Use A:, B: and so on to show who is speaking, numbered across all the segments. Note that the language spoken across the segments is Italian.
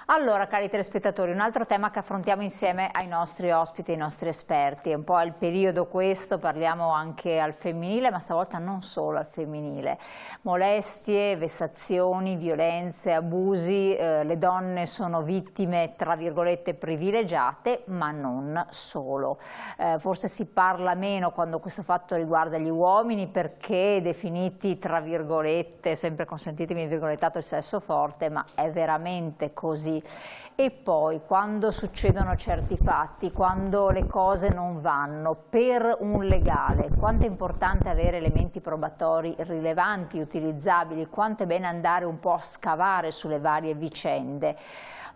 A: Allora, cari telespettatori, un altro tema che affrontiamo insieme ai nostri ospiti, ai nostri esperti. È un po' il periodo questo, parliamo anche al femminile, ma stavolta non solo al femminile. Molestie, vessazioni, violenze, abusi, le donne sono vittime, tra virgolette, privilegiate, ma non solo. Forse si parla meno quando questo fatto riguarda gli uomini perché definiti, tra virgolette, sempre consentitemi il virgolettato, il sesso forte, ma è veramente così. E poi quando succedono certi fatti, quando le cose non vanno, per un legale, quanto è importante avere elementi probatori rilevanti, utilizzabili, quanto è bene andare un po' a scavare sulle varie vicende,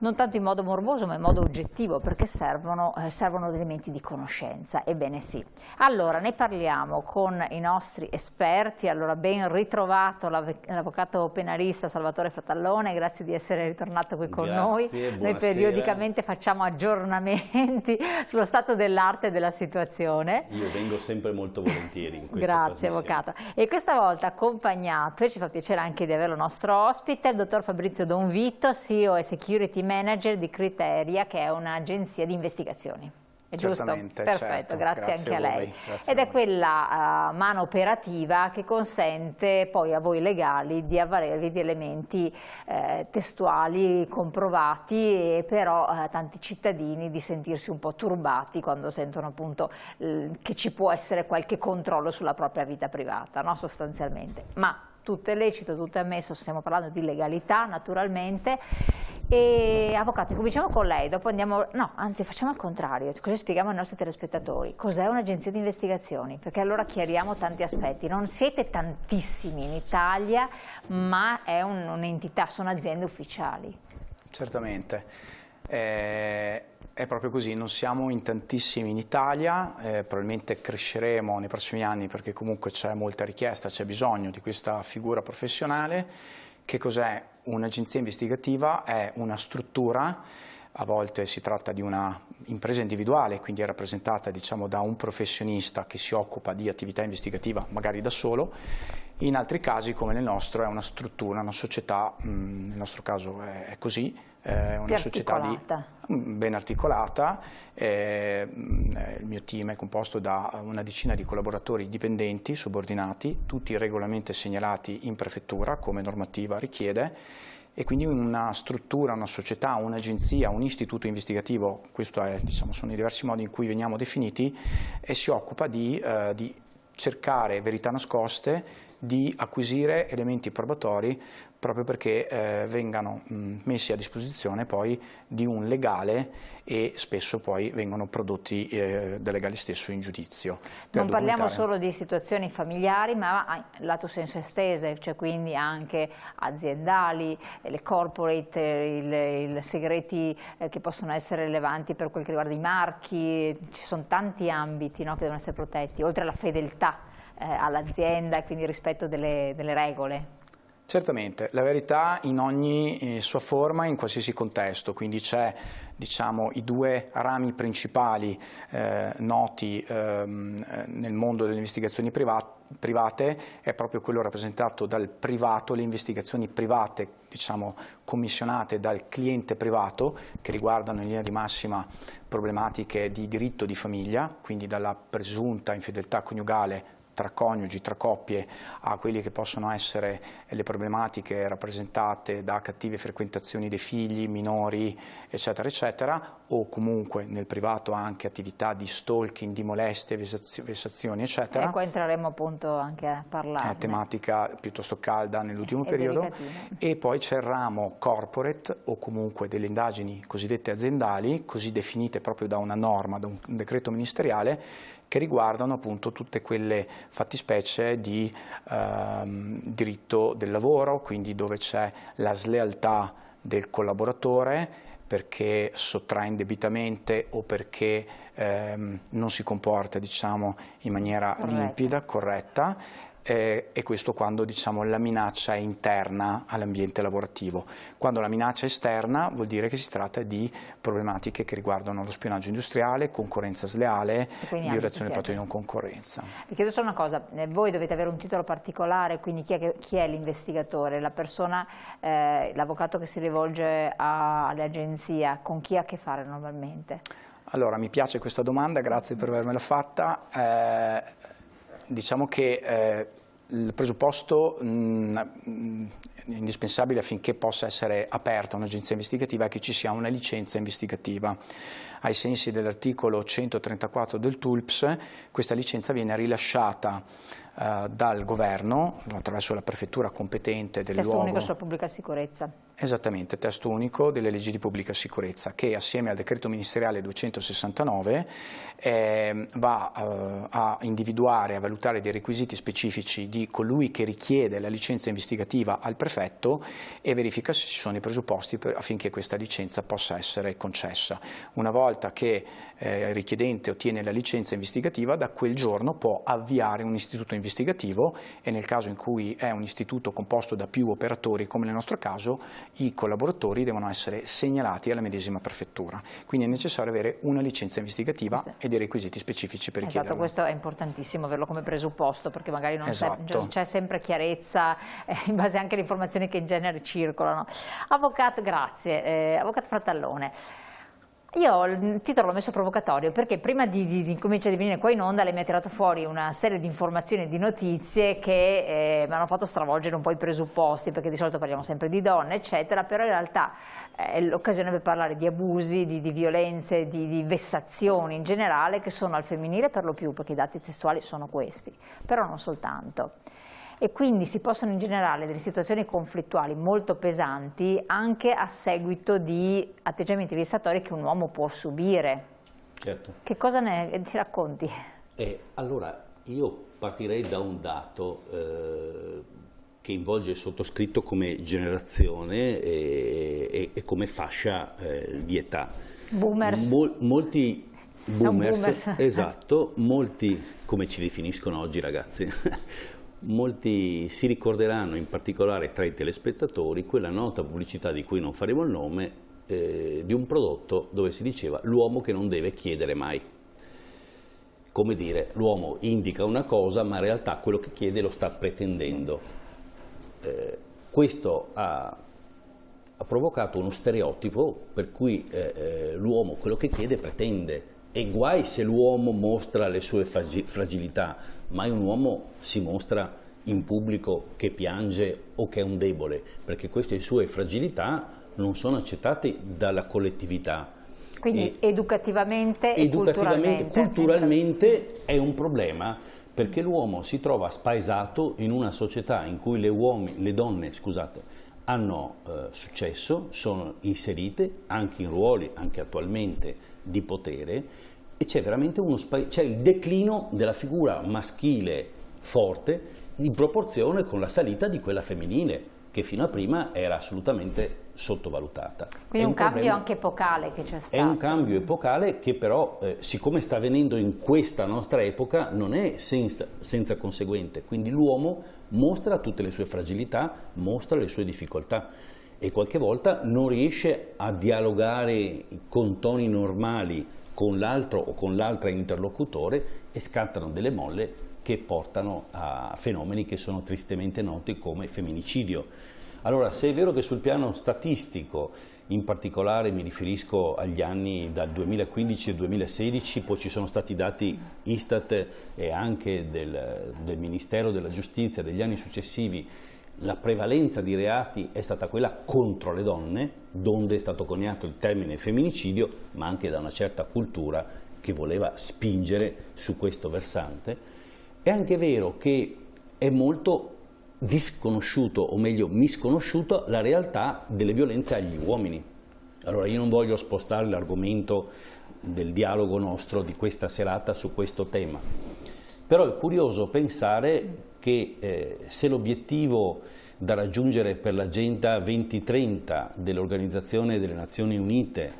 A: non tanto in modo morboso ma in modo oggettivo, perché servono elementi di conoscenza. Ebbene sì. Allora ne parliamo con i nostri esperti. Allora, ben ritrovato l'avvocato penalista Salvatore Fatallone, grazie di essere ritornato qui con noi.
B: Buonasera.
A: Noi periodicamente facciamo aggiornamenti sullo stato dell'arte e della situazione.
B: Io vengo sempre molto volentieri in questa
A: Grazie avvocato. E questa volta accompagnato, e ci fa piacere anche di avere il nostro ospite, il dottor Fabrizio Donvito, CEO e Security Manager di Criteria, che è un'agenzia di investigazioni. È giusto? Perfetto,
C: certo.
A: grazie anche a lei.
C: Grazie
A: Ed è quella mano operativa che consente poi a voi legali di avvalervi di elementi testuali comprovati e però tanti cittadini di sentirsi un po' turbati quando sentono appunto che ci può essere qualche controllo sulla propria vita privata, no? Sostanzialmente. Ma tutto è lecito, tutto è ammesso, stiamo parlando di legalità naturalmente. E avvocato, cominciamo con lei, dopo andiamo, no, anzi facciamo al contrario, così spieghiamo ai nostri telespettatori cos'è un'agenzia di investigazioni, perché allora chiariamo tanti aspetti. Non siete tantissimi in Italia, ma è un'entità, sono aziende ufficiali.
C: Certamente, è proprio così, non siamo in tantissimi in Italia, probabilmente cresceremo nei prossimi anni perché comunque c'è molta richiesta, c'è bisogno di questa figura professionale. Che cos'è un'agenzia investigativa? È una struttura, a volte si tratta di una impresa individuale, quindi è rappresentata diciamo, da un professionista che si occupa di attività investigativa, magari da solo. In altri casi, come nel nostro, è una struttura, una società, nel nostro caso è così, è una società ben articolata. Il mio team è composto da una decina di collaboratori dipendenti, subordinati, tutti regolarmente segnalati in prefettura come normativa richiede, e quindi una struttura, una società, un'agenzia, un istituto investigativo, questo è, diciamo, sono i diversi modi in cui veniamo definiti, e si occupa di cercare verità nascoste, di acquisire elementi probatori proprio perché vengano messi a disposizione poi di un legale e spesso poi vengono prodotti dal legale stesso in giudizio.
A: Non parliamo solo di situazioni familiari, ma lato senso estese, cioè quindi anche aziendali, le corporate, i segreti che possono essere rilevanti per quel che riguarda i marchi. Ci sono tanti ambiti, no, che devono essere protetti, oltre alla fedeltà all'azienda e quindi il rispetto delle regole.
C: Certamente, la verità in ogni sua forma, in qualsiasi contesto, quindi c'è diciamo, i due rami principali noti nel mondo delle investigazioni private, è proprio quello rappresentato dal privato, le investigazioni private, diciamo, commissionate dal cliente privato, che riguardano in linea di massima problematiche di diritto di famiglia, quindi dalla presunta infedeltà coniugale tra coniugi, tra coppie, a quelle che possono essere le problematiche rappresentate da cattive frequentazioni dei figli, minori, eccetera, eccetera, o comunque nel privato anche attività di stalking, di molestie, vessazioni, eccetera.
A: E qua entreremo appunto anche a parlare.
C: È tematica piuttosto calda nell'ultimo periodo. E poi c'è il ramo corporate o comunque delle indagini cosiddette aziendali, così definite proprio da una norma, da un decreto ministeriale, che riguardano appunto tutte quelle fattispecie di diritto del lavoro, quindi dove c'è la slealtà del collaboratore perché sottrae indebitamente o perché non si comporta, diciamo, in maniera limpida, corretta, e questo quando diciamo, la minaccia è interna all'ambiente lavorativo. Quando la minaccia è esterna vuol dire che si tratta di problematiche che riguardano lo spionaggio industriale, concorrenza sleale, violazione del patto di non concorrenza.
A: Vi chiedo solo una cosa, voi dovete avere un titolo particolare, quindi chi è l'investigatore, la persona, l'avvocato che si rivolge all'agenzia, con chi ha a che fare normalmente? Allora, mi piace questa domanda, grazie per avermela fatta.
C: Diciamo che il presupposto indispensabile affinché possa essere aperta un'agenzia investigativa è che ci sia una licenza investigativa. Ai sensi dell'articolo 134 del TULPS, questa licenza viene rilasciata dal governo attraverso la prefettura competente del luogo.
A: Testo unico sulla pubblica sicurezza.
C: Esattamente, testo unico delle leggi di pubblica sicurezza, che assieme al decreto ministeriale 269 va a individuare, a valutare dei requisiti specifici di colui che richiede la licenza investigativa al prefetto e verifica se ci sono i presupposti affinché questa licenza possa essere concessa. Una volta che il richiedente ottiene la licenza investigativa, da quel giorno può avviare un istituto investigativo e nel caso in cui è un istituto composto da più operatori, come nel nostro caso, i collaboratori devono essere segnalati alla medesima prefettura. Quindi è necessario avere una licenza investigativa e dei requisiti specifici per richiederla.
A: Esatto, questo è importantissimo averlo come presupposto, perché magari non
C: esatto.
A: c'è sempre chiarezza in base anche alle informazioni che in genere circolano. Avvocato, grazie. Avvocato Frattallone. Io il titolo l'ho messo provocatorio perché prima di cominciare a venire qua in onda lei mi ha tirato fuori una serie di informazioni e di notizie che mi hanno fatto stravolgere un po' i presupposti, perché di solito parliamo sempre di donne eccetera, però in realtà è l'occasione per parlare di abusi, di violenze, di vessazioni in generale che sono al femminile per lo più, perché i dati testuali sono questi, però non soltanto. E quindi si possono ingenerare delle situazioni conflittuali molto pesanti anche a seguito di atteggiamenti vessatori che un uomo può subire.
B: Certo.
A: Che cosa ne ci racconti?
B: Allora, io partirei da un dato che involge il sottoscritto come generazione e come fascia di età.
A: Boomers.
B: Molti boomers,
A: boomer.
B: Esatto, molti, come ci definiscono oggi ragazzi, molti si ricorderanno, in particolare tra i telespettatori, quella nota pubblicità di cui non faremo il nome, di un prodotto dove si diceva l'uomo che non deve chiedere mai. Come dire, l'uomo indica una cosa ma in realtà quello che chiede lo sta pretendendo. Questo ha provocato uno stereotipo per cui l'uomo quello che chiede pretende. E guai se l'uomo mostra le sue fragilità, mai un uomo si mostra in pubblico che piange o che è un debole, perché queste sue fragilità non sono accettate dalla collettività.
A: Quindi educativamente e
B: culturalmente è un problema, perché l'uomo si trova spaesato in una società in cui le donne, hanno successo, sono inserite anche in ruoli, anche attualmente, di potere, e c'è veramente c'è il declino della figura maschile forte in proporzione con la salita di quella femminile, che fino a prima era assolutamente sottovalutata.
A: Quindi un cambio anche epocale che c'è stato.
B: È un cambio epocale che però, siccome sta avvenendo in questa nostra epoca, non è senza conseguente. Quindi l'uomo mostra tutte le sue fragilità, mostra le sue difficoltà e qualche volta non riesce a dialogare con toni normali con l'altro o con l'altra interlocutore e scattano delle molle che portano a fenomeni che sono tristemente noti come femminicidio. Allora, se è vero che sul piano statistico, in particolare mi riferisco agli anni dal 2015 al 2016, poi ci sono stati dati Istat e anche del Ministero della Giustizia degli anni successivi, la prevalenza di reati è stata quella contro le donne, donde è stato coniato il termine femminicidio, ma anche da una certa cultura che voleva spingere su questo versante. È anche vero che è molto disconosciuto, o meglio misconosciuto, la realtà delle violenze agli uomini. Allora io non voglio spostare l'argomento del dialogo nostro di questa serata su questo tema, però è curioso pensare che se l'obiettivo da raggiungere per l'Agenda 2030 dell'Organizzazione delle Nazioni Unite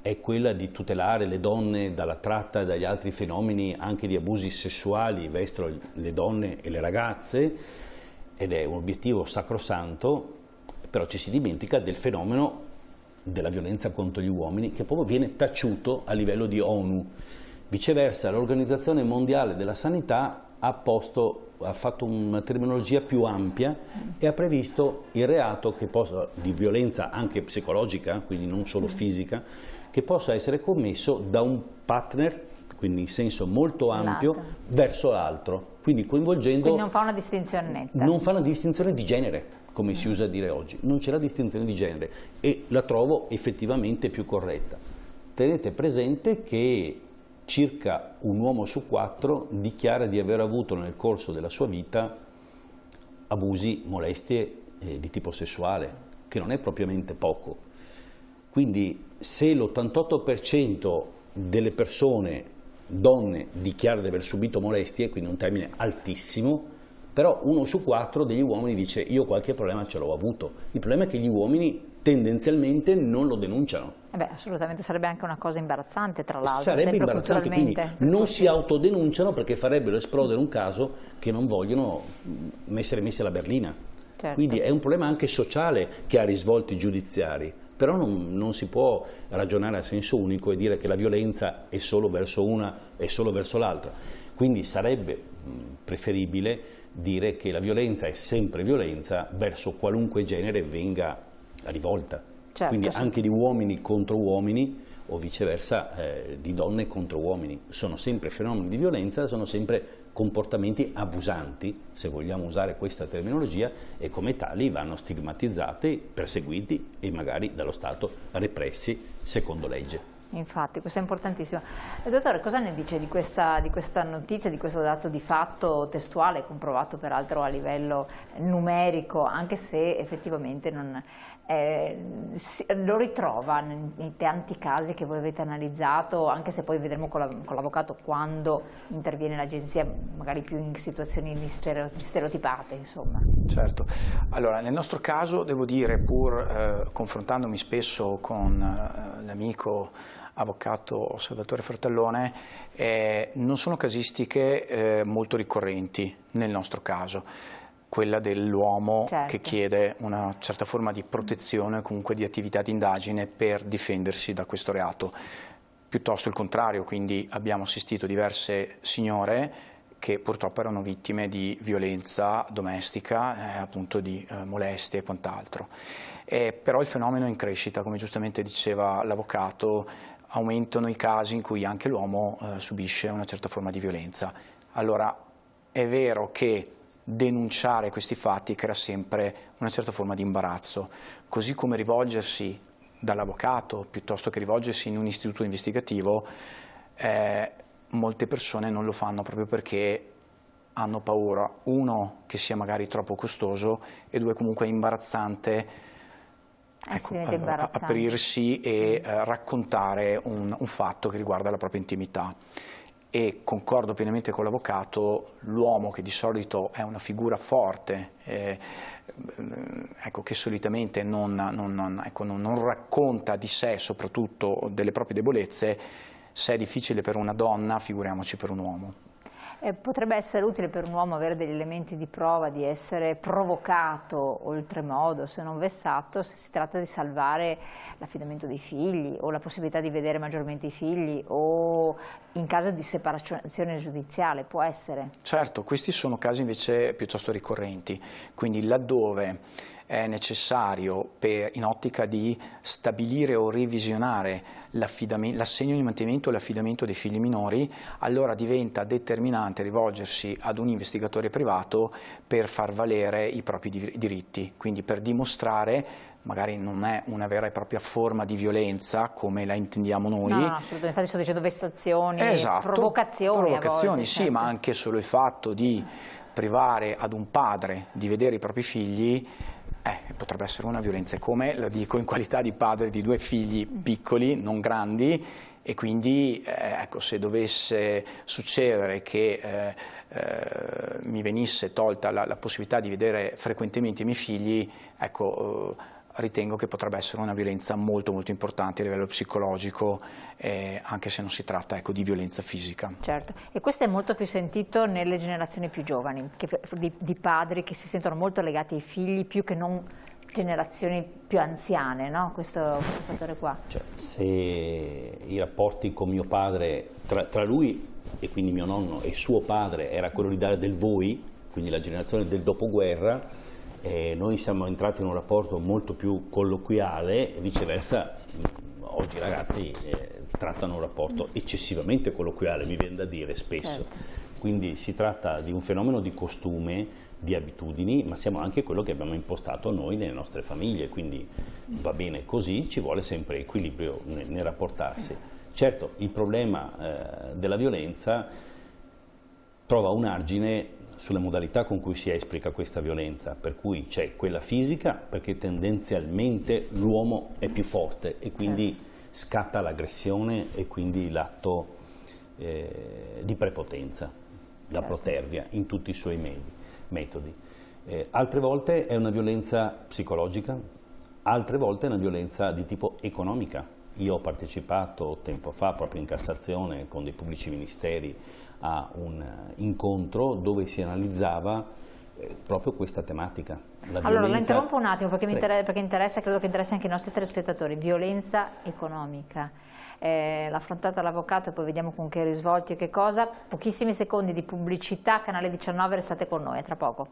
B: è quella di tutelare le donne dalla tratta e dagli altri fenomeni anche di abusi sessuali verso le donne e le ragazze, ed è un obiettivo sacrosanto, però ci si dimentica del fenomeno della violenza contro gli uomini, che proprio viene taciuto a livello di ONU. Viceversa, l'Organizzazione Mondiale della Sanità ha fatto una terminologia più ampia e ha previsto il reato di violenza anche psicologica, quindi non solo fisica, che possa essere commesso da un partner, quindi in senso molto ampio, verso l'altro, quindi coinvolgendo...
A: Quindi non fa una distinzione netta.
B: Non fa una distinzione di genere, come si usa a dire oggi, non c'è la distinzione di genere e la trovo effettivamente più corretta. Tenete presente che circa un uomo su 4 dichiara di aver avuto nel corso della sua vita abusi, molestie di tipo sessuale, che non è propriamente poco. Quindi se l'88% delle persone, donne, dichiara di aver subito molestie, quindi un termine altissimo, però 1 su 4 degli uomini dice io qualche problema ce l'ho avuto. Il problema è che gli uomini tendenzialmente non lo denunciano.
A: Assolutamente, sarebbe anche una cosa imbarazzante, tra l'altro.
B: Sarebbe imbarazzante, quindi non si autodenunciano perché farebbero esplodere un caso che non vogliono essere messi alla berlina.
A: Certo.
B: Quindi è un problema anche sociale che ha risvolti giudiziari, però non si può ragionare a senso unico e dire che la violenza è solo verso una e solo verso l'altra. Quindi sarebbe preferibile dire che la violenza è sempre violenza verso qualunque genere venga rivolta.
A: Certo,
B: quindi
A: sì.
B: Anche di uomini contro uomini o viceversa di donne contro uomini. Sono sempre fenomeni di violenza, sono sempre comportamenti abusanti, se vogliamo usare questa terminologia, e come tali vanno stigmatizzati, perseguiti e magari dallo Stato repressi secondo legge.
A: Infatti, questo è importantissimo. Dottore, cosa ne dice di questa notizia, di questo dato di fatto testuale, comprovato peraltro a livello numerico, anche se effettivamente lo ritrova in tanti casi che voi avete analizzato, anche se poi vedremo con l'avvocato quando interviene l'agenzia, magari più in situazioni stereotipate, insomma.
C: Certo. Allora, nel nostro caso, devo dire, pur confrontandomi spesso con l'amico avvocato Salvatore Fratellone, non sono casistiche molto ricorrenti nel nostro caso, quella dell'uomo che chiede una certa forma di protezione, comunque di attività di indagine per difendersi da questo reato. Piuttosto il contrario, quindi abbiamo assistito diverse signore che purtroppo erano vittime di violenza domestica, appunto di molestie e quant'altro. Però il fenomeno è in crescita, come giustamente diceva l'avvocato, aumentano i casi in cui anche l'uomo subisce una certa forma di violenza. Allora, è vero che denunciare questi fatti crea sempre una certa forma di imbarazzo, così come rivolgersi dall'avvocato piuttosto che rivolgersi in un istituto investigativo, molte persone non lo fanno proprio perché hanno paura, uno, che sia magari troppo costoso, e due, comunque è imbarazzante aprirsi e raccontare un fatto che riguarda la propria intimità. E concordo pienamente con l'avvocato, l'uomo, che di solito è una figura forte, che solitamente non racconta di sé, soprattutto delle proprie debolezze, se è difficile per una donna, figuriamoci per un uomo.
A: Potrebbe essere utile per un uomo avere degli elementi di prova di essere provocato oltremodo, se non vessato, se si tratta di salvare l'affidamento dei figli o la possibilità di vedere maggiormente i figli, o in caso di separazione giudiziale, può essere? Certo,
C: questi sono casi invece piuttosto ricorrenti, quindi laddove è necessario, in ottica di stabilire o revisionare l'assegno di mantenimento e l'affidamento dei figli minori, allora diventa determinante rivolgersi ad un investigatore privato per far valere i propri diritti, quindi per dimostrare, magari non è una vera e propria forma di violenza come la intendiamo noi.
A: No, assolutamente, infatti sto dicendo vessazioni,
C: esatto,
A: provocazioni a volte,
C: sì,
A: certo.
C: Ma anche solo il fatto di privare ad un padre di vedere i propri figli potrebbe essere una violenza, come lo dico in qualità di padre di 2 figli piccoli, non grandi, e quindi se dovesse succedere che mi venisse tolta la possibilità di vedere frequentemente i miei figli, ritengo che potrebbe essere una violenza molto molto importante a livello psicologico, anche se non si tratta, ecco, di violenza fisica.
A: Certo, e questo è molto più sentito nelle generazioni più giovani, di padri che si sentono molto legati ai figli più che non generazioni più anziane, no? Questo fattore qua.
B: Cioè, se i rapporti con mio padre, tra lui e quindi mio nonno e suo padre, era quello di dare del voi, quindi la generazione del dopoguerra, noi siamo entrati in un rapporto molto più colloquiale e viceversa oggi i ragazzi trattano un rapporto eccessivamente colloquiale, mi viene da dire spesso.
A: Certo.
B: Quindi si tratta di un fenomeno di costume, di abitudini, ma siamo anche quello che abbiamo impostato noi nelle nostre famiglie, quindi va bene così, ci vuole sempre equilibrio nel rapportarsi. Certo, il problema della violenza trova un argine sulle modalità con cui si esplica questa violenza, per cui c'è quella fisica, perché tendenzialmente l'uomo è più forte e quindi scatta l'aggressione e quindi l'atto di prepotenza, la protervia in tutti i suoi metodi. Altre volte è una violenza psicologica, altre volte è una violenza di tipo economica. Io ho partecipato tempo fa proprio in Cassazione con dei pubblici ministeri a un incontro dove si analizzava proprio questa tematica.
A: Allora la interrompo un attimo perché interessa, credo che interessi anche i nostri telespettatori. Violenza economica. L'ha affrontata l'avvocato e poi vediamo con che risvolti e che cosa. Pochissimi secondi di pubblicità, canale 19, restate con noi, a tra poco.